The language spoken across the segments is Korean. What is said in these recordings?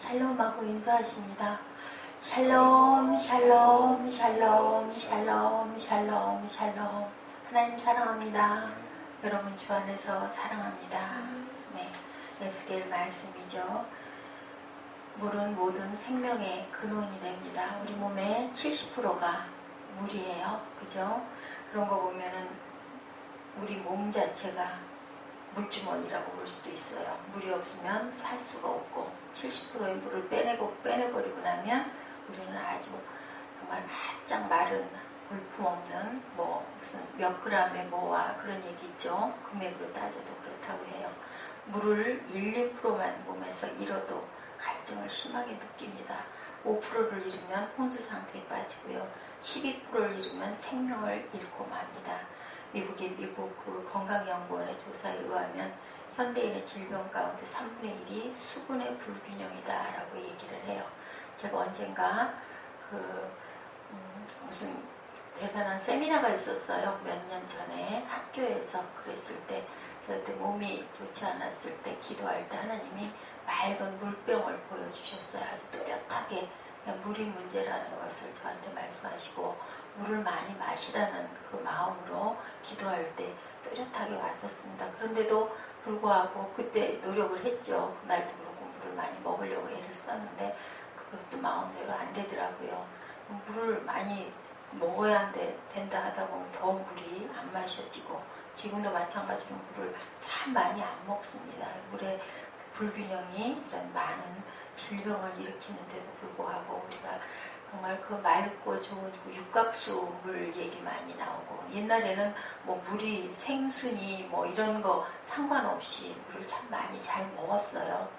샬롬하고 인사하십니다. 샬롬 샬롬 샬롬 샬롬 샬롬 샬롬. 하나님 사랑합니다. 여러분 주 안에서 사랑합니다. 네, 에스겔 말씀이죠. 물은 모든 생명의 근원이 됩니다. 우리 몸의 70%가 물이에요. 그죠? 그런 거 보면은 우리 몸 자체가 물주머니라고 볼 수도 있어요. 물이 없으면 살 수가 없고 70%의 물을 빼내버리고 나면 우리는 아주 정말 바짝 마른 볼품없는 무슨 몇 그램의 뭐와 그런 얘기 있죠. 금액으로 따져도 그렇다고 해요. 물을 1, 2%만 몸에서 잃어도 갈증을 심하게 느낍니다. 5%를 잃으면 혼수 상태에 빠지고요. 12%를 잃으면 생명을 잃고 맙니다. 미국 그 건강연구원의 조사에 의하면 현대인의 질병 가운데 3분의 1이 수분의 불균형이다 라고 얘기를 해요. 제가 언젠가 무슨 대단한 세미나가 있었어요. 몇 년 전에 학교에서. 그랬을 때 그때 몸이 좋지 않았을 때 기도할 때 하나님이 맑은 물병을 보여주셨어요. 아주 또렷하게 물이 문제라는 것을 저한테 말씀하시고 물을 많이 마시라는 그 마음으로 기도할 때 또렷하게 왔었습니다. 그런데도 불구하고 그때 노력을 했죠. 그날도 그렇고 물을 많이 먹으려고 애를 썼는데 그것도 마음대로 안 되더라고요. 물을 많이 먹어야 된다 하다 보면 더 물이 안 마셔지고 지금도 마찬가지로 물을 참 많이 안 먹습니다. 물의 불균형이 이런 많은 질병을 일으키는데도 불구하고 우리가 정말 그 맑고 좋은 그 육각수 물 얘기 많이 나오고 옛날에는 물이 생순이 이런 거 상관없이 물을 참 많이 잘 먹었어요.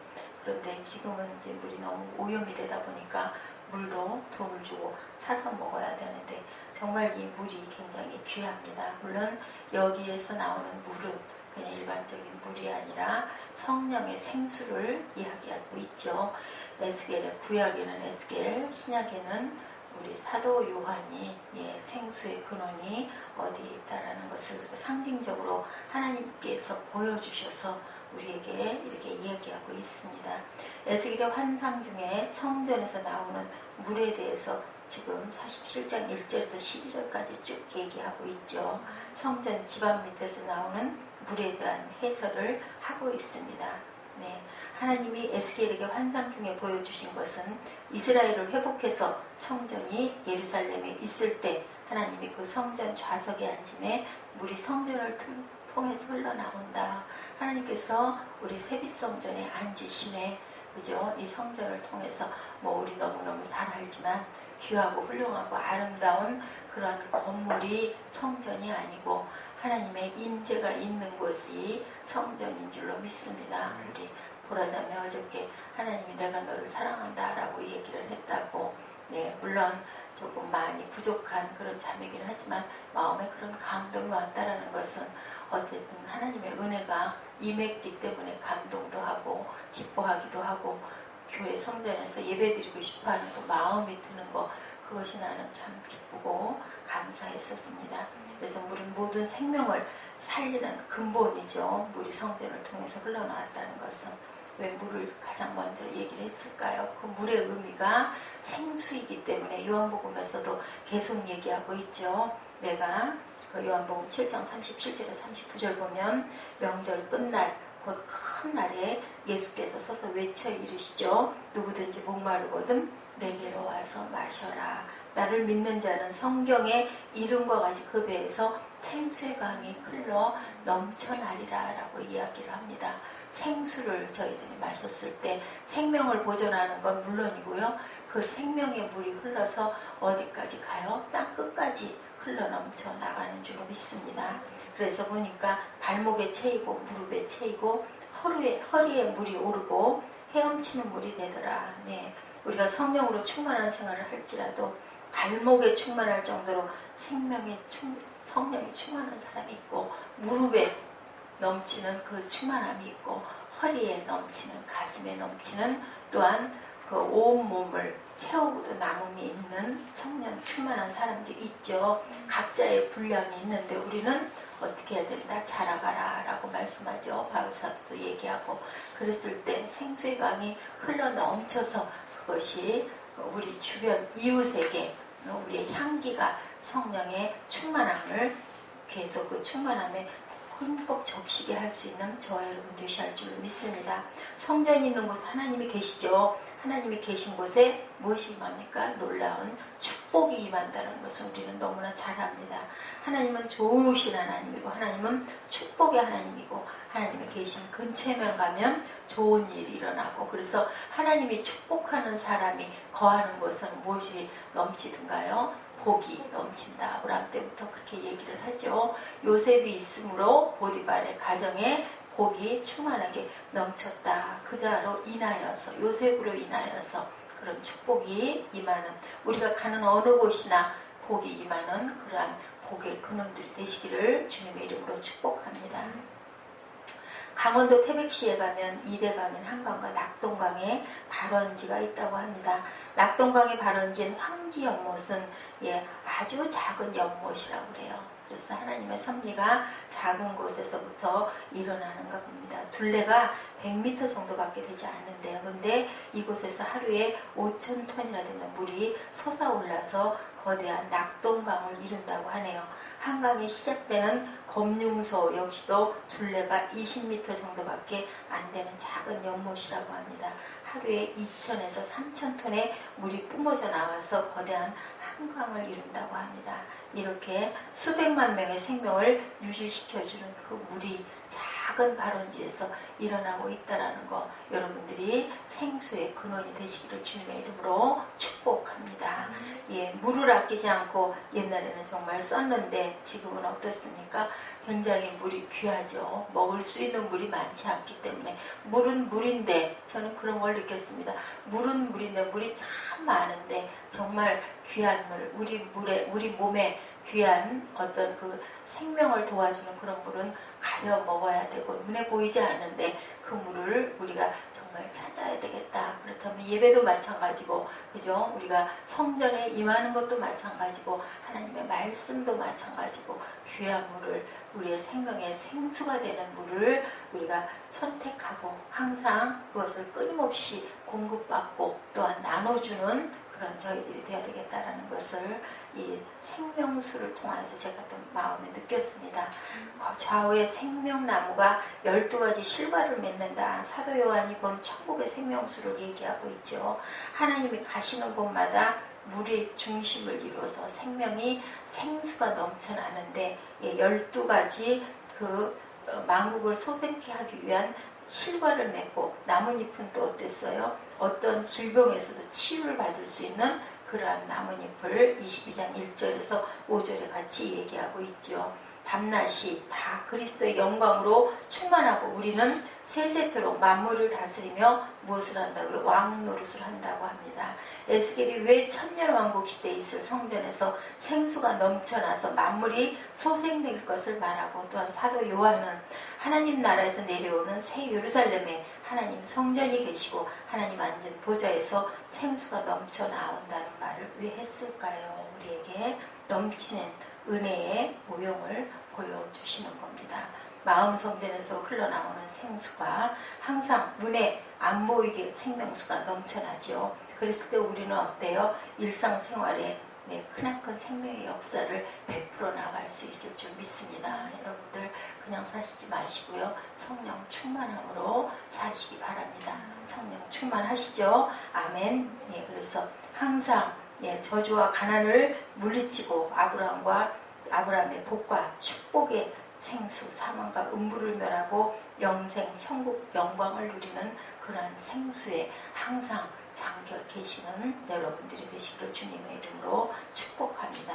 그런데 지금은 이제 물이 너무 오염이 되다 보니까 물도 돈을 주고 사서 먹어야 되는데 정말 이 물이 굉장히 귀합니다. 물론 여기에서 나오는 물은 그냥 일반적인 물이 아니라 성령의 생수를 이야기하고 있죠. 에스겔의 구약에는 에스겔, 신약에는 우리 사도 요한이 생수의 근원이 어디에 있다라는 것을 상징적으로 하나님께서 보여주셔서 우리에게 이렇게 이야기하고 있습니다. 에스겔의 환상 중에 성전에서 나오는 물에 대해서 지금 47장 1절에서 12절까지 쭉 얘기하고 있죠. 성전 지방 밑에서 나오는 물에 대한 해설을 하고 있습니다. 네, 하나님이 에스겔에게 환상 중에 보여주신 것은 이스라엘을 회복해서 성전이 예루살렘에 있을 때 하나님이 그 성전 좌석에 앉음에 물이 성전을 통해서 흘러나온다. 하나님께서 우리 세빛성전에 앉으심에 그죠? 이 성전을 통해서 우리 너무너무 잘 알지만 귀하고 훌륭하고 아름다운 그런 건물이 성전이 아니고 하나님의 임재가 있는 곳이 성전인 줄로 믿습니다. 우리 보라자매 어저께 하나님이 내가 너를 사랑한다 라고 얘기를 했다고 물론 조금 많이 부족한 그런 자매이긴 하지만 마음에 그런 감동이 왔다라는 것은 어쨌든 하나님의 은혜가 임했기 때문에 감동도 하고 기뻐하기도 하고 교회 성전에서 예배드리고 싶어하는 그 마음이 드는 거 그것이 나는 참 기쁘고 감사했었습니다. 그래서 물은 모든 생명을 살리는 근본이죠. 물이 성전을 통해서 흘러나왔다는 것은 왜 물을 가장 먼저 얘기를 했을까요? 그 물의 의미가 생수이기 때문에 요한복음에서도 계속 얘기하고 있죠. 내가 그 요한복음 7장 37절에 39절 보면 명절 끝날 곧 큰 날에 예수께서 서서 외쳐 이르시죠. 누구든지 목마르거든 내게로 와서 마셔라. 나를 믿는 자는 성경의 이름과 같이 그 배에서 생수의 강이 흘러 넘쳐나리라 라고 이야기를 합니다. 생수를 저희들이 마셨을 때 생명을 보존하는 건 물론이고요. 그 생명의 물이 흘러서 어디까지 가요? 땅 끝까지 흘러 넘쳐 나가는 줄로 믿습니다. 그래서 보니까 발목에 채이고 무릎에 채이고 허리에 물이 오르고 헤엄치는 물이 되더라. 네, 우리가 성령으로 충만한 생활을 할지라도 발목에 충만할 정도로 성령이 충만한 사람이 있고 무릎에 넘치는 그 충만함이 있고 허리에 넘치는 가슴에 넘치는 또한 그 온 몸을 채우고도 남음이 있는 성령 충만한 사람들이 있죠. 각자의 분량이 있는데 우리는 어떻게 해야 된다? 자라가라 라고 말씀하죠. 바울사도도 얘기하고. 그랬을 때 생수의 강이 흘러 넘쳐서 그것이 우리 주변 이웃에게 우리의 향기가 성령의 충만함을 계속 그 충만함에 흠뻑 적시게 할 수 있는 저와 여러분 되셔야 할 줄 믿습니다. 성전이 있는 곳에 하나님이 계시죠. 하나님이 계신 곳에 무엇이 임합니까? 놀라운 축복이 임한다는 것을 우리는 너무나 잘 압니다. 하나님은 좋으신 하나님이고 하나님은 축복의 하나님이고 하나님이 계신 근처에만 가면 좋은 일이 일어나고, 그래서 하나님이 축복하는 사람이 거하는 곳은 무엇이 넘치든가요? 복이 넘친다. 아브라함 때부터 그렇게 얘기를 하죠. 요셉이 있으므로 보디발의 가정에 복이 충만하게 넘쳤다. 그자로 인하여서, 요셉으로 인하여서 그런 축복이 임하는, 우리가 가는 어느 곳이나 복이 임하는 그러한 복의 근원들이 되시기를 주님의 이름으로 축복합니다. 강원도 태백시에 가면 이대강인 한강과 낙동강에 발원지가 있다고 합니다. 낙동강의 발원지인 황지 연못은 아주 작은 연못이라고 그래요. 그래서 하나님의 섭리가 작은 곳에서부터 일어나는가 봅니다. 둘레가 100m 정도밖에 되지 않는데요. 그런데 이곳에서 하루에 5,000톤이나 되는 물이 솟아올라서 거대한 낙동강을 이룬다고 하네요. 한강이 시작되는 검융소 역시도 둘레가 20m 정도밖에 안 되는 작은 연못이라고 합니다. 하루에 2,000에서 3,000톤의 물이 뿜어져 나와서 거대한 한강을 이룬다고 합니다. 이렇게 수백만 명의 생명을 유지시켜주는 그 물이 작은 발원지에서 일어나고 있다는 거, 여러분들이 생수의 근원이 되시기를 주님의 이름으로 축복합니다. 물을 아끼지 않고 옛날에는 정말 썼는데 지금은 어떻습니까? 굉장히 물이 귀하죠. 먹을 수 있는 물이 많지 않기 때문에. 물은 물인데, 저는 그런 걸 느꼈습니다. 물은 물인데 물이 참 많은데 정말 귀한 물, 우리 몸에 귀한 어떤 그 생명을 도와주는 그런 물은 가려 먹어야 되고 눈에 보이지 않는데 그 물을 우리가 정말 찾아야 되겠다. 그렇다면 예배도 마찬가지고, 그죠? 우리가 성전에 임하는 것도 마찬가지고 하나님의 말씀도 마찬가지고 귀한 물을, 우리의 생명의 생수가 되는 물을 우리가 선택하고 항상 그것을 끊임없이 공급받고 또한 나눠주는 그런 저희들이 돼야 되겠다라는 것을 이 생명수를 통해서 제가 또 마음에 느꼈습니다. 좌우에 생명나무가 12가지 실과를 맺는다. 사도 요한이 본 천국의 생명수를 얘기하고 있죠. 하나님이 가시는 곳마다 물의 중심을 이루어서 생명이 생수가 넘쳐나는데 12가지 그 만국을 소생케 하기 위한 실과를 맺고, 나뭇잎은 또 어땠어요? 어떤 질병에서도 치유를 받을 수 있는 그러한 나뭇잎을 22장 1절에서 5절에 같이 얘기하고 있죠. 밤낮이 다 그리스도의 영광으로 충만하고 우리는 세세토록 만물을 다스리며 무엇을 한다고요? 왕 노릇을 한다고 합니다. 에스겔이 왜 천년왕국 시대에 있을 성전에서 생수가 넘쳐나서 만물이 소생될 것을 말하고, 또한 사도 요한은 하나님 나라에서 내려오는 새 예루살렘에 하나님 성전이 계시고 하나님 앉은 보좌에서 생수가 넘쳐나온다는 말을 왜 했을까요? 우리에게 넘치는 은혜의 모형을 보여주시는 겁니다. 마음 성전에서 흘러나오는 생수가 항상 눈에 안 보이게 생명수가 넘쳐나죠. 그랬을 때 우리는 어때요? 일상생활에 크나큰 생명의 역사를 베풀어 나갈 수 있을 줄 믿습니다. 여러분들 그냥 사시지 마시고요. 성령 충만함으로 사시기 바랍니다. 성령 충만하시죠? 아멘. 그래서 항상 저주와 가난을 물리치고 아브라함의 복과 축복의 생수, 사망과 음부를 멸하고 영생, 천국 영광을 누리는 그러한 생수에 항상 잠겨 계시는 여러분들이 되시기를 주님의 이름으로 축복합니다.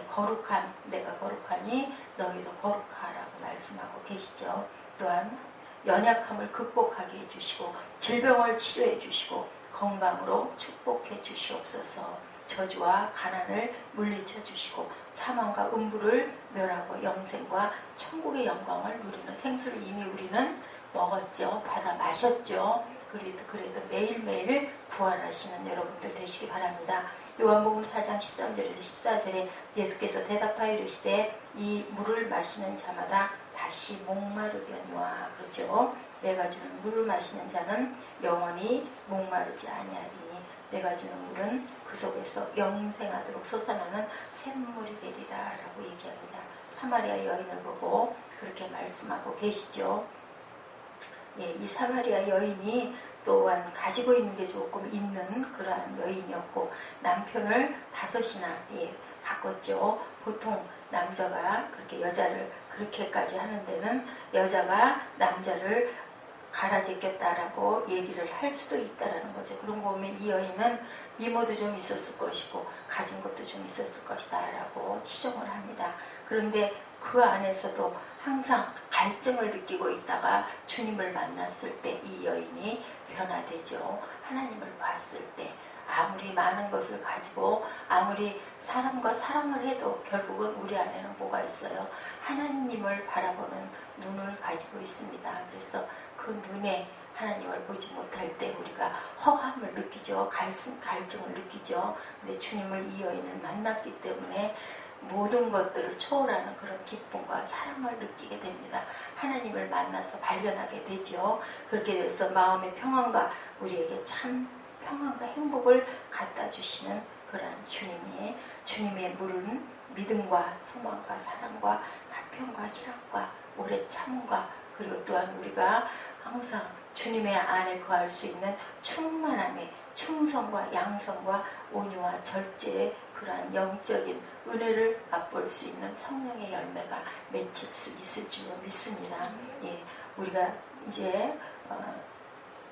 거룩한, 내가 거룩하니 너희도 거룩하라고 말씀하고 계시죠. 또한 연약함을 극복하게 해주시고 질병을 치료해 주시고 건강으로 축복해 주시옵소서. 저주와 가난을 물리쳐 주시고 사망과 음부를 멸하고 영생과 천국의 영광을 누리는 생수를 이미 우리는 먹었죠. 받아 마셨죠. 그래도 매일매일 부활하시는 여러분들 되시기 바랍니다. 요한복음 4장 13절에서 14절에 예수께서 대답하여 이르시되 이 물을 마시는 자마다 다시 목마르려니와 그러죠. 내가 주는 물을 마시는 자는 영원히 목마르지 아니하리니 내가 주는 물은 그 속에서 영생하도록 솟아나는 샘물이 되리라 라고 얘기합니다. 사마리아 여인을 보고 그렇게 말씀하고 계시죠. 예, 이 사마리아 여인이 또한 가지고 있는 게 조금 있는 그러한 여인이었고 남편을 5이나 바꿨죠. 보통 남자가 그렇게 여자를 그렇게까지 하는 데는 여자가 남자를 갈아제꼈다라고 얘기를 할 수도 있다라는 거죠. 그런 거 보면 이 여인은 미모도 좀 있었을 것이고 가진 것도 좀 있었을 것이다 라고 추정을 합니다. 그런데 그 안에서도 항상 갈증을 느끼고 있다가 주님을 만났을 때 이 여인이 변화되죠. 하나님을 봤을 때 아무리 많은 것을 가지고 아무리 사람과 사랑을 해도 결국은 우리 안에는 뭐가 있어요? 하나님을 바라보는 눈을 가지고 있습니다. 그래서 그 눈에 하나님을 보지 못할 때 우리가 허함을 느끼죠. 갈증을 느끼죠. 근데 주님을 이 여인을 만났기 때문에 모든 것들을 초월하는 그런 기쁨과 사랑을 느끼게 됩니다. 하나님을 만나서 발견하게 되죠. 그렇게 돼서 마음의 평안과 우리에게 참 평안과 행복을 갖다 주시는 그런 주님의 물은 믿음과 소망과 사랑과 화평과 희락과 오래 참음과 그리고 또한 우리가 항상 주님의 안에 거할 수 있는 충만함의 충성과 양성과 온유와 절제의 그러한 영적인 은혜를 맛볼 수 있는 성령의 열매가 맺힐 수 있을 줄 믿습니다. 예, 우리가 이제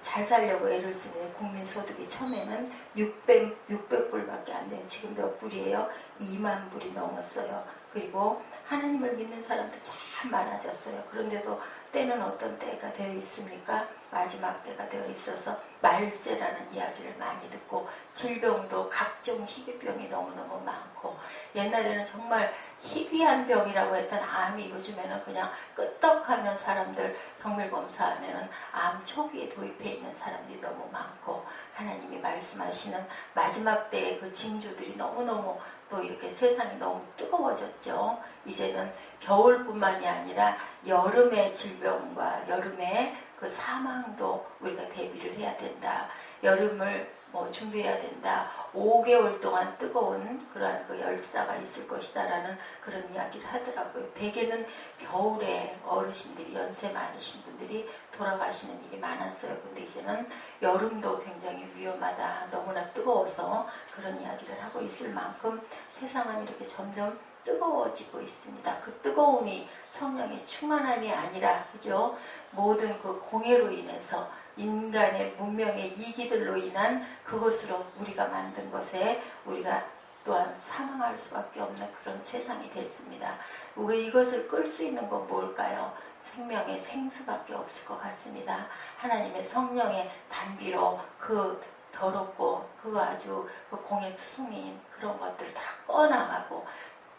잘 살려고 애를 쓰는 국민소득이 처음에는 600불밖에 안 돼요. 지금 몇 불이에요? 2만 불이 넘었어요. 그리고 하나님을 믿는 사람도 참 많아졌어요. 그런데도 때는 어떤 때가 되어 있습니까? 마지막 때가 되어 있어서 말세라는 이야기를 많이 듣고 질병도 각종 희귀병이 너무너무 많고 옛날에는 정말 희귀한 병이라고 했던 암이 요즘에는 그냥 끄떡하면 사람들 정밀검사하면 암 초기에 도입해 있는 사람들이 너무 많고 하나님이 말씀하시는 마지막 때의 그 징조들이 너무너무 또 이렇게 세상이 너무 뜨거워졌죠. 이제는 겨울뿐만이 아니라 여름의 질병과 여름의 그 사망도 우리가 대비를 해야 된다. 여름을 준비해야 된다. 5개월 동안 뜨거운 그러한 그 열사가 있을 것이다 라는 그런 이야기를 하더라고요. 대개는 겨울에 어르신들이 연세 많으신 분들이 돌아가시는 일이 많았어요. 근데 이제는 여름도 굉장히 위험하다. 너무나 뜨거워서 그런 이야기를 하고 있을 만큼 세상은 이렇게 점점 뜨거워지고 있습니다. 그 뜨거움이 성령의 충만함이 아니라 그죠? 모든 그 공해로 인해서 인간의 문명의 이기들로 인한 그것으로 우리가 만든 것에 우리가 또한 사망할 수밖에 없는 그런 세상이 됐습니다. 이것을 끌 수 있는 건 뭘까요? 생명의 생수밖에 없을 것 같습니다. 하나님의 성령의 단비로 그 더럽고 그 아주 그 공해투성이인 그런 것들을 다 꺼나가고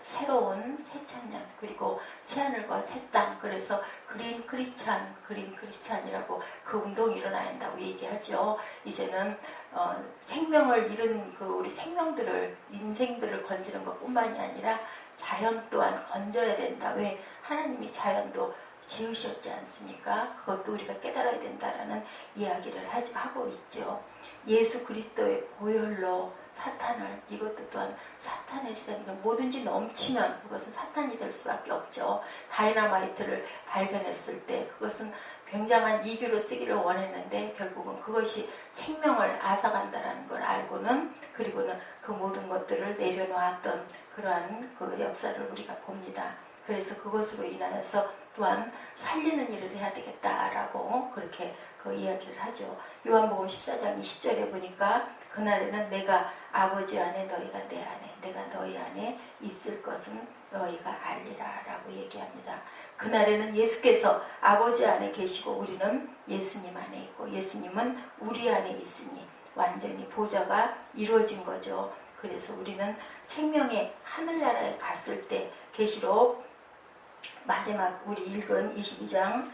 새로운 새 천년 그리고 새하늘과 새 땅 그래서 그린 크리스찬이라고 그 운동이 일어나야 한다고 얘기하죠. 이제는 생명을 잃은 그 우리 생명들을 인생들을 건지는 것뿐만이 아니라 자연 또한 건져야 된다. 왜? 하나님이 자연도 지으셨지 않습니까? 그것도 우리가 깨달아야 된다라는 이야기를 하고 있죠. 예수 그리스도의 보혈로 사탄을 이것도 또한 사탄의 세상 뭐든지 넘치면 그것은 사탄이 될 수밖에 없죠. 다이너마이트를 발견했을 때 그것은 굉장한 이규로 쓰기를 원했는데 결국은 그것이 생명을 앗아간다라는 걸 알고는 그리고는 그 모든 것들을 내려놓았던 그러한 그 역사를 우리가 봅니다. 그래서 그것으로 인하여서 또한 살리는 일을 해야 되겠다라고 그렇게 그 이야기를 하죠. 요한복음 14장 20절에 보니까 그날에는 내가 아버지 안에 너희가 내 안에 내가 너희 안에 있을 것은 너희가 알리라 라고 얘기합니다. 그날에는 예수께서 아버지 안에 계시고 우리는 예수님 안에 있고 예수님은 우리 안에 있으니 완전히 보좌가 이루어진 거죠. 그래서 우리는 생명의 하늘나라에 갔을 때 계시록 마지막 우리 읽은 22장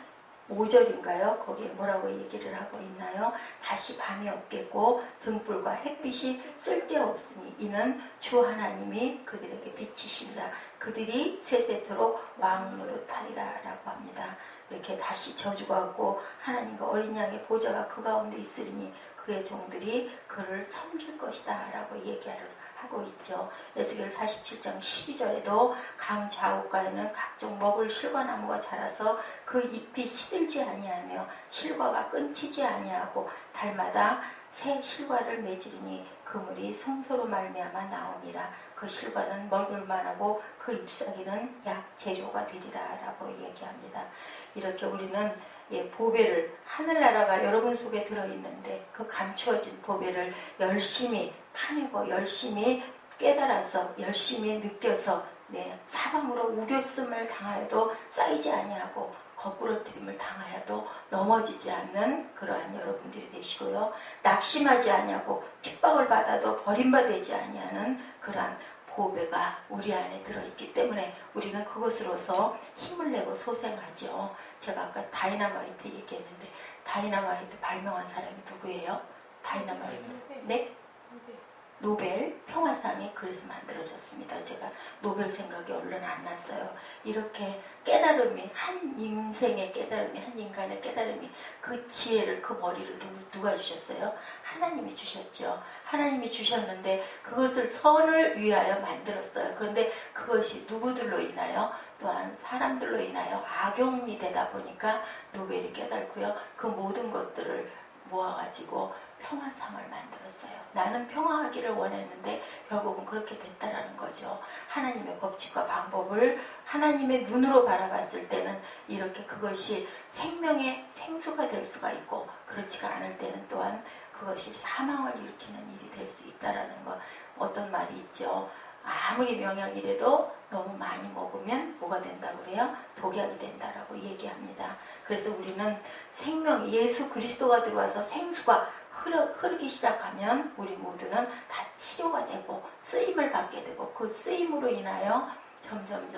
5절인가요? 거기에 뭐라고 얘기를 하고 있나요? 다시 밤이 없겠고 등불과 햇빛이 쓸데없으니 이는 주 하나님이 그들에게 빛이신다. 그들이 세세토록 왕 노릇하리라 라고 합니다. 이렇게 다시 저주가 없고 하나님과 어린 양의 보좌가 그 가운데 있으리니 그의 종들이 그를 섬길 것이다 라고 하고 있죠. 에스겔 47장 12절에도 강 좌우가에는 각종 먹을 실과나무가 자라서 그 잎이 시들지 아니하며 실과가 끊치지 아니하고 달마다 새 실과를 맺으리니 그물이 성소로 말미암아 나오니라. 그 실과는 먹을만하고 그 잎사귀는 약 재료가 되리라 라고 얘기합니다. 이렇게 우리는 보배를, 하늘나라가 여러분 속에 들어있는데 그 감추어진 보배를 열심히 파내고 열심히 깨달아서 열심히 느껴서 사방으로 우겼음을 당하여도 쌓이지 아니하고 거꾸러뜨림을 당하여도 넘어지지 않는 그러한 여러분들이 되시고요. 낙심하지 아니하고 핍박을 받아도 버림받지 아니하는 그러한 보배가 우리 안에 들어있기 때문에 우리는 그것으로서 힘을 내고 소생하죠. 제가 아까 다이너마이트 얘기했는데 다이너마이트 발명한 사람이 누구예요? 다이너마이트. 네? 노벨 평화상이 그래서 만들어졌습니다. 제가 노벨 생각이 얼른 안 났어요. 이렇게 깨달음이, 한 인생의 깨달음이, 한 인간의 깨달음이, 그 지혜를, 그 머리를 누가 주셨어요? 하나님이 주셨죠. 하나님이 주셨는데 그것을 선을 위하여 만들었어요. 그런데 그것이 누구들로 인하여? 또한 사람들로 인하여 악용이 되다 보니까 노벨이 깨달고요. 그 모든 것들을 모아가지고 평화상을 만들었어요. 나는 평화하기를 원했는데 결국은 그렇게 됐다라는 거죠. 하나님의 법칙과 방법을 하나님의 눈으로 바라봤을 때는 이렇게 그것이 생명의 생수가 될 수가 있고 그렇지가 않을 때는 또한 그것이 사망을 일으키는 일이 될 수 있다라는 거. 어떤 말이 있죠. 아무리 명약이라도 너무 많이 먹으면 뭐가 된다고 그래요? 독약이 된다라고 얘기합니다. 그래서 우리는 생명, 예수 그리스도가 들어와서 생수가 흐르기 시작하면 우리 모두는 다 치료가 되고 쓰임을 받게 되고 그 쓰임으로 인하여 점점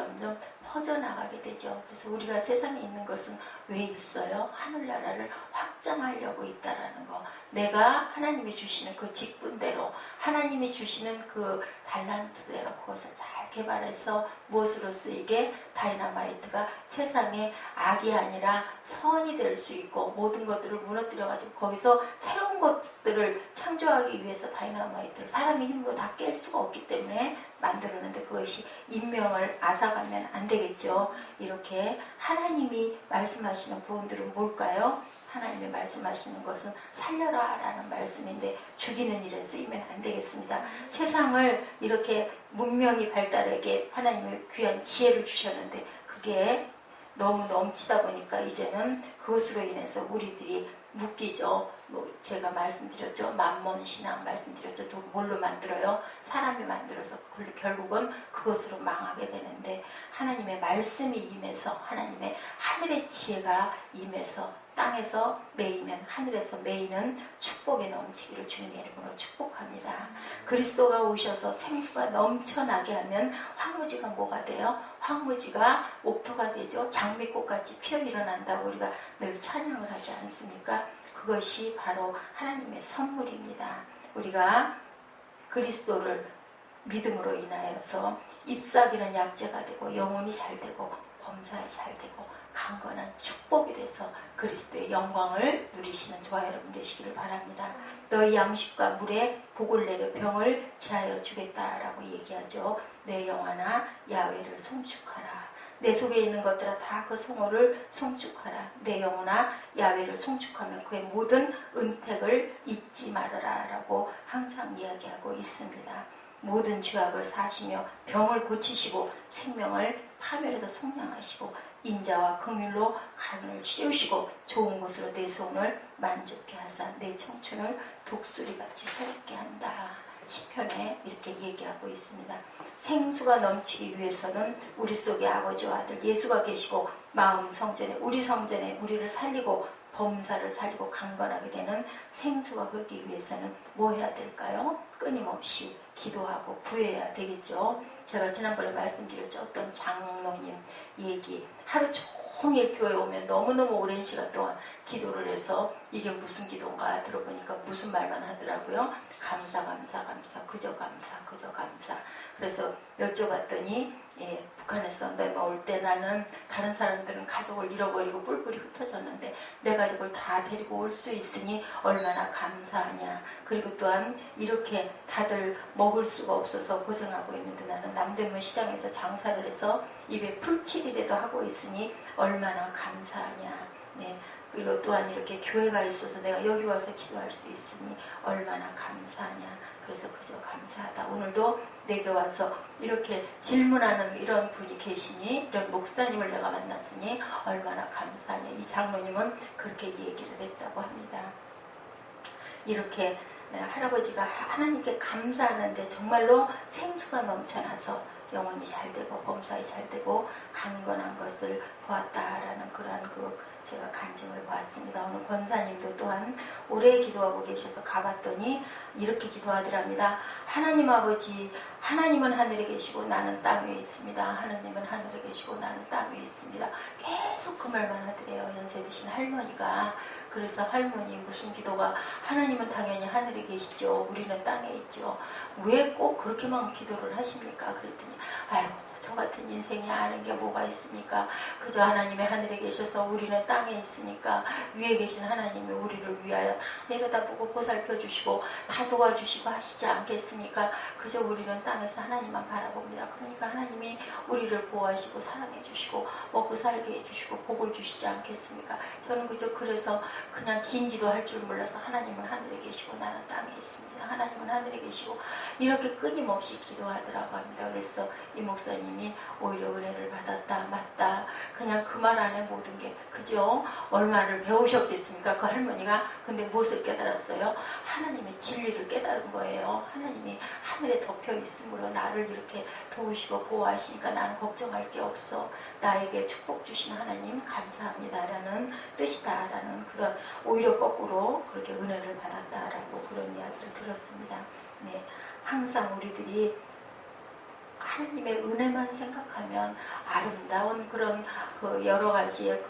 퍼져나가게 되죠. 그래서 우리가 세상에 있는 것은 왜 있어요? 하늘나라를 확장하려고 있다라는 거. 내가 하나님이 주시는 그 직분대로 하나님이 주시는 그 달란트대로 그것을 잘 개발해서 무엇으로 쓰이게? 다이너마이트가 세상에 악이 아니라 선이 될 수 있고 모든 것들을 무너뜨려가지고 거기서 새로운 것들을 창조하기 위해서 다이너마이트를 사람의 힘으로 다 깰 수가 없기 때문에 만들었는데 그것이 인명을 앗아가면 안 되겠죠. 이렇게 하나님이 말씀하시는 부분들은 뭘까요? 하나님이 말씀하시는 것은 살려라 라는 말씀인데 죽이는 일에 쓰이면 안 되겠습니다. 세상을 이렇게 문명이 발달하게 하나님의 귀한 지혜를 주셨는데 그게 너무 넘치다 보니까 이제는 그것으로 인해서 우리들이 묶이죠. 제가 말씀드렸죠. 만몬 신앙 말씀드렸죠. 또 뭘로 만들어요? 사람이 만들어서 결국은 그것으로 망하게 되는데 하나님의 말씀이 임해서 하나님의 하늘의 지혜가 임해서 땅에서 매이면 하늘에서 매이는 축복에 넘치기를 주님의 이름으로 축복합니다. 그리스도가 오셔서 생수가 넘쳐나게 하면 황무지가 뭐가 돼요? 황무지가 옥토가 되죠. 장미꽃같이 피어 일어난다고 우리가 늘 찬양을 하지 않습니까? 그것이 바로 하나님의 선물입니다. 우리가 그리스도를 믿음으로 인하여서 잎사귀는 약재가 되고 영혼이 잘 되고 범사에 잘 되고 강건한 축복이 돼서 그리스도의 영광을 누리시는 저와 여러분 되시기를 바랍니다. 너희 양식과 물에 복을 내려 병을 제하여 주겠다라고 얘기하죠. 내 영혼아 야훼를 송축하라. 내 속에 있는 것들아 다 그 성호를 송축하라. 내 영혼아 야훼를 송축하면 그의 모든 은택을 잊지 말아라 라고 항상 이야기하고 있습니다. 모든 죄악을 사시며 병을 고치시고 생명을 파멸에서 속량하시고 인자와 긍휼로 간을 씌우시고 좋은 곳으로 내 손을 만족케 하사 내 청춘을 독수리같이 새롭게 한다. 시편에 이렇게 얘기하고 있습니다. 생수가 넘치기 위해서는 우리 속에 아버지와 아들 예수가 계시고 마음 성전에 우리 성전에 우리를 살리고 범사를 살리고 강건하게 되는 생수가 흐르기 위해서는 뭐 해야 될까요? 끊임없이 기도하고 구해야 되겠죠. 제가 지난번에 말씀드렸죠. 어떤 장로님 얘기 하루 종일 교회 오면 너무너무 오랜 시간 동안 기도를 해서 이게 무슨 기도인가 들어보니까 무슨 말만 하더라고요. 감사 감사 감사 그저 감사 그저 감사. 그래서 여쭤봤더니 북한에서 내가 올 때 나는 다른 사람들은 가족을 잃어버리고 뿔뿔이 흩어졌는데 내 가족을 다 데리고 올 수 있으니 얼마나 감사하냐. 그리고 또한 이렇게 다들 먹을 수가 없어서 고생하고 있는데 나는 남대문 시장에서 장사를 해서 입에 풀칠이라도 하고 있으니 얼마나 감사하냐. 네. 그리고 또한 이렇게 교회가 있어서 내가 여기 와서 기도할 수 있으니 얼마나 감사하냐. 그래서 그저 감사하다. 오늘도 내게 와서 이렇게 질문하는 이런 분이 계시니, 이런 목사님을 내가 만났으니 얼마나 감사하냐. 이 장로님은 그렇게 얘기를 했다고 합니다. 이렇게 할아버지가 하나님께 감사하는데 정말로 생수가 넘쳐나서 영혼이 잘되고 범사에 잘되고 강건한 것을 보았다라는 그러한 제가 간증을 보았습니다. 오늘 권사님도 또한 오래 기도하고 계셔서 가봤더니 이렇게 기도하더랍니다. 하나님 아버지, 하나님은 하늘에 계시고 나는 땅 위에 있습니다. 하나님은 하늘에 계시고 나는 땅 위에 있습니다. 계속 그 말만 하더래요. 연세 드신 할머니가. 그래서 할머니 무슨 기도가, 하나님은 당연히 하늘에 계시죠. 우리는 땅에 있죠. 왜 꼭 그렇게만 기도를 하십니까? 그랬더니 아이고 저 같은 인생에 아는 게 뭐가 있습니까? 그저 하나님의 하늘에 계셔서 우리는 땅에 있으니까 위에 계신 하나님이 우리를 위하여 다 내려다보고 보살펴 주시고 다 도와주시고 하시지 않겠습니까? 그저 우리는 땅에서 하나님만 바라봅니다. 그러니까 하나님이 우리를 보호하시고 사랑해 주시고 먹고 살게 해주시고 복을 주시지 않겠습니까? 저는 그저 그래서 그냥 긴 기도할 줄 몰라서 하나님은 하늘에 계시고 나는 땅에 있습니다. 하나님은 하늘에 계시고 이렇게 끊임없이 기도하더라고 합니다. 그래서 이 목사님이 오히려 은혜를 받았다 맞다 그냥 그 말 안에 모든 게 그죠? 얼마를 배우셨겠습니까? 그 할머니가. 근데 무엇을 깨달았어요? 하나님의 진리를 깨달은 거예요. 하나님이 하늘에 덮여 있으므로 나를 이렇게 도우시고 보호하시니까 나는 걱정할 게 없어. 나에게 축복 주신 하나님 감사합니다라는 뜻이다라는 그런, 오히려 거꾸로 그렇게 은혜를 받았다라고 그런 이야기를 들었습니다. 네, 항상 우리들이 하나님의 은혜만 생각하면 아름다운 그런 여러 가지의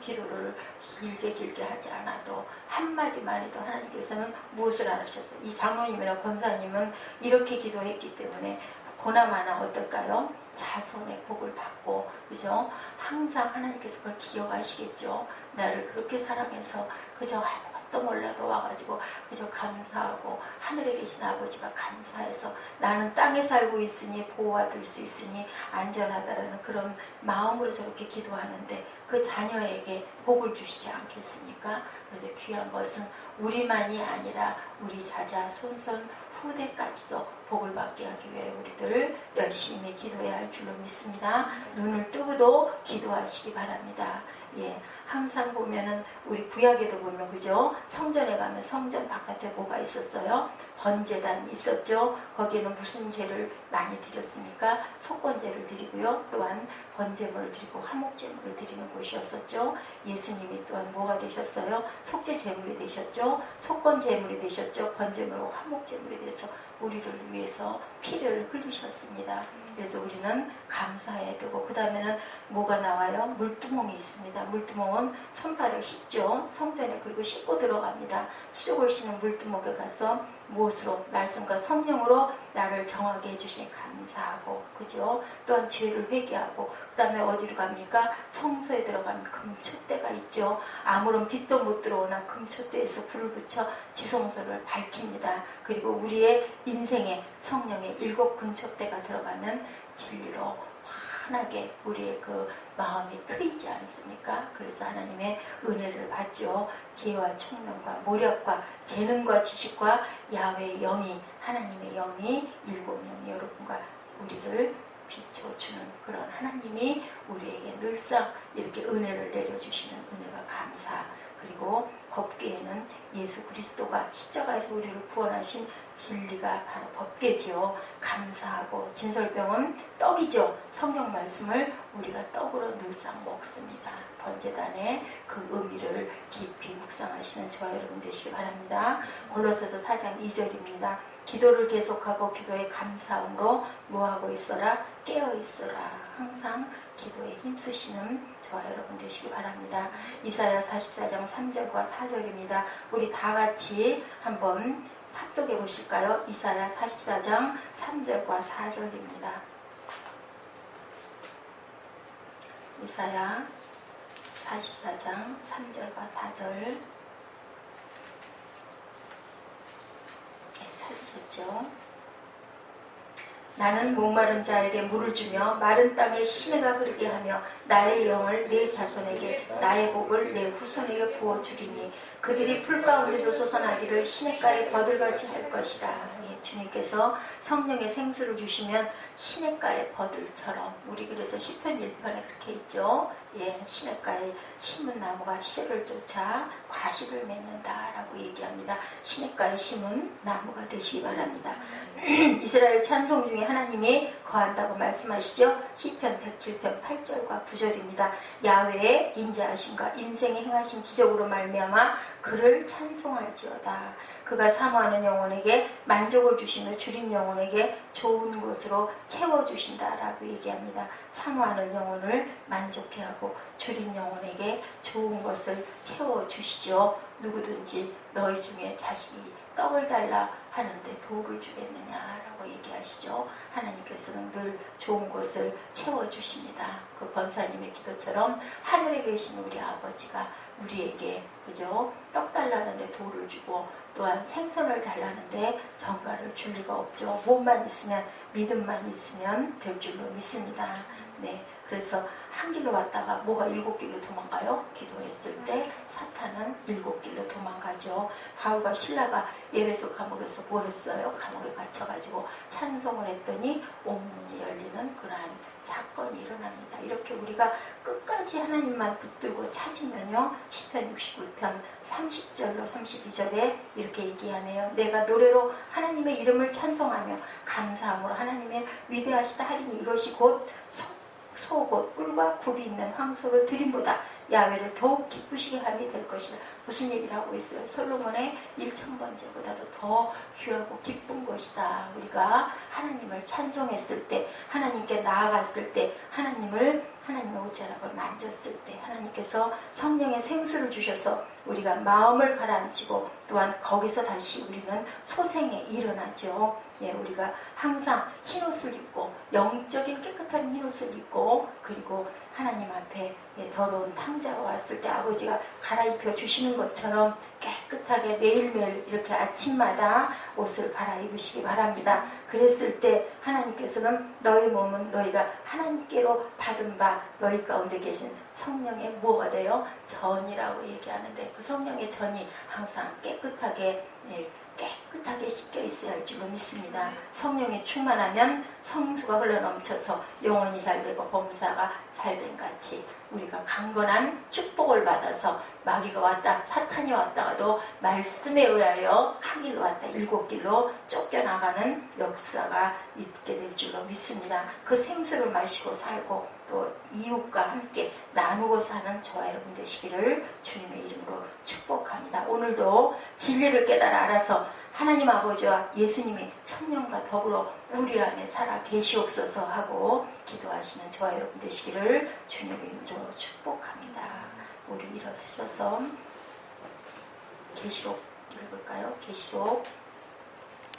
기도를 길게 하지 않아도 한마디만 해도 하나님께서는 무엇을 알으셨어요? 이 장로님이나 권사님은 이렇게 기도했기 때문에 보나마나 어떨까요? 자손의 복을 받고, 그죠? 항상 하나님께서 그걸 기억하시겠죠? 나를 그렇게 사랑해서 그저 아무것도 몰라도 와가지고 그저 감사하고 하늘에 계신 아버지가 감사해서 나는 땅에 살고 있으니 보호받을 수 있으니 안전하다라는 그런 마음으로 저렇게 기도하는데 그 자녀에게 복을 주시지 않겠습니까? 그래서 귀한 것은 우리만이 아니라 우리 자자 손손 후대까지도 복을 받게 하기 위해 우리들 열심히 기도해야 할 줄로 믿습니다. 눈을 뜨고도 기도하시기 바랍니다. 예, 항상 보면은 우리 구약에도 보면 그죠? 성전에 가면 성전 바깥에 뭐가 있었어요? 번제단이 있었죠. 거기에는 무슨 죄를 많이 드렸습니까? 속건제를 드리고요. 또한 번제물을 드리고 화목제물을 드리는 곳이었었죠. 예수님이 또한 뭐가 되셨어요? 속죄제물이 되셨죠. 속건제물이 되셨죠. 번제물과 화목제물이 돼서 우리를 위해서 피를 흘리셨습니다. 그래서 우리는 감사해야 되고, 그 다음에는 뭐가 나와요? 물두멍이 있습니다. 물두멍은 손발을 씻죠. 성전에 그리고 씻고 들어갑니다. 수족을 씻는 물두멍에 가서 무엇으로? 말씀과 성령으로 나를 정하게 해주시니 감사하고, 그죠? 또한 죄를 회개하고, 그 다음에 어디로 갑니까? 성소에 들어가면 금촛대가 있죠. 아무런 빛도 못 들어오나 금촛대에서 불을 붙여 지성소를 밝힙니다. 그리고 우리의 인생에 성령의 7 금촛대가 들어가면 진리로 환하게 우리의 그 마음이 트이지 않습니까? 그래서 하나님의 은혜를 받죠. 지혜와 총명과 모략과 재능과 지식과 야훼의 영이, 하나님의 영이 7명이 여러분과 우리를 비춰주는 그런 하나님이 우리에게 늘상 이렇게 은혜를 내려주시는 은혜가 감사. 그리고 법궤에는 예수 그리스도가 십자가에서 우리를 구원하신 진리가 바로 법궤죠. 감사하고, 진설병은 떡이죠. 성경 말씀을 우리가 떡으로 늘상 먹습니다. 번제단의 그 의미를 깊이 묵상하시는 저와 여러분 되시기 바랍니다. 골로새서 4장 2절입니다. 기도를 계속하고 기도에 감사함으로 뭐하고 있어라? 깨어 있어라. 항상 기도에 힘쓰시는 저와 여러분 되시기 바랍니다. 이사야 44장 3절과 4절입니다. 우리 다 같이 한번 합독해 보실까요? 이사야 44장 3절과 4절입니다. 이사야 44장 3절과 4절. 네, 찾으셨죠? 나는 목마른 자에게 물을 주며 마른 땅에 시내가 흐르게 하며 나의 영을 내 자손에게 나의 복을 내 후손에게 부어주리니 그들이 풀 가운데서 솟아나기를 시냇가에 버들같이 할 것이라. 예, 주님께서 성령의 생수를 주시면 시냇가의 버들처럼, 우리 그래서 시편 1편에 그렇게 있죠. 예, 시냇가에 심은 나무가 씨를 쫓아 과실을 맺는다라고 얘기합니다. 시냇가에 심은 나무가 되시기 바랍니다. 이스라엘 찬송 중에 하나님이 거한다고 말씀하시죠. 시편 107편 8절과 9절입니다. 야훼의 인자하심과 인생에 행하신 기적으로 말미암아 그를 찬송할지어다. 그가 사모하는 영혼에게 만족을 주시며 줄인 영혼에게 좋은 것으로 채워주신다라고 얘기합니다. 사모하는 영혼을 만족해 하고 줄인 영혼에게 좋은 것을 채워주시죠. 누구든지 너희 중에 자식이 떡을 달라 하는데 돌을 주겠느냐라고 얘기하시죠. 하나님께서는 늘 좋은 것을 채워주십니다. 그 권사님의 기도처럼 하늘에 계신 우리 아버지가 우리에게 그죠? 떡 달라는데 돌을 주고 또한 생선을 달라는데 전가를 줄 리가 없죠. 몸만 있으면, 믿음만 있으면 될 줄로 믿습니다. 네, 그래서 한 길로 왔다가 뭐가 7길로 도망가요? 기도했을 때 사탄은 7길로 도망가죠. 바울과 실라가 에베소 감옥에서 뭐 했어요? 감옥에 갇혀가지고 찬송을 했더니 옥문이 열리는 그러한 사건이 일어납니다. 이렇게 우리가 끝까지 하나님만 붙들고 찾으면요, 시편 69편 30절로 32절에 이렇게 얘기하네요. 내가 노래로 하나님의 이름을 찬송하며 감사함으로 하나님의 위대하시다 하리니 이것이 곧 소곧 뿔과 굽이 있는 황소를 드림보다 야훼를 더욱 기쁘시게 함이 될 것이다. 무슨 얘기를 하고 있어요? 솔로몬의 1000번째보다도 더 귀하고 기쁜 것이다. 우리가 하나님을 찬송했을 때, 하나님께 나아갔을 때, 하나님의 옷자락을 만졌을 때 하나님께서 성령의 생수를 주셔서 우리가 마음을 가라앉히고 또한 거기서 다시 우리는 소생에 일어나죠. 예, 우리가 항상 흰옷을 입고 영적인 깨끗한 흰옷을 입고 그리고 하나님 앞에 더러운 탕자가 왔을 때 아버지가 갈아입혀 주시는 것처럼 깨끗하게 매일매일 이렇게 아침마다 옷을 갈아입으시기 바랍니다. 그랬을 때 하나님께서는 너희 몸은 너희가 하나님께로 받은 바 너희 가운데 계신 성령의 뭐가 돼요? 전이라고 얘기하는데 그 성령의 전이 항상 깨끗하게 씻겨 있어야 할 줄로 믿습니다. 성령이 충만하면 성수가 흘러넘쳐서 영혼이 잘되고 범사가 잘된 같이 우리가 강건한 축복을 받아서 마귀가 왔다 사탄이 왔다가도 말씀에 의하여 한 길로 왔다 7길로 쫓겨나가는 역사가 있게 될 줄로 믿습니다. 그 생수를 마시고 살고 또 이웃과 함께 나누고 사는 저와 여러분 되시기를 주님의 이름으로 축복합니다. 오늘도 진리를 깨달아 알아서 하나님 아버지와 예수님이 성령과 더불어 우리 안에 살아 계시옵소서 하고 기도하시는 저와 여러분 되시기를 주님의 이름으로 축복합니다. 우리 일어서셔서 계시록 읽을까요? 계시록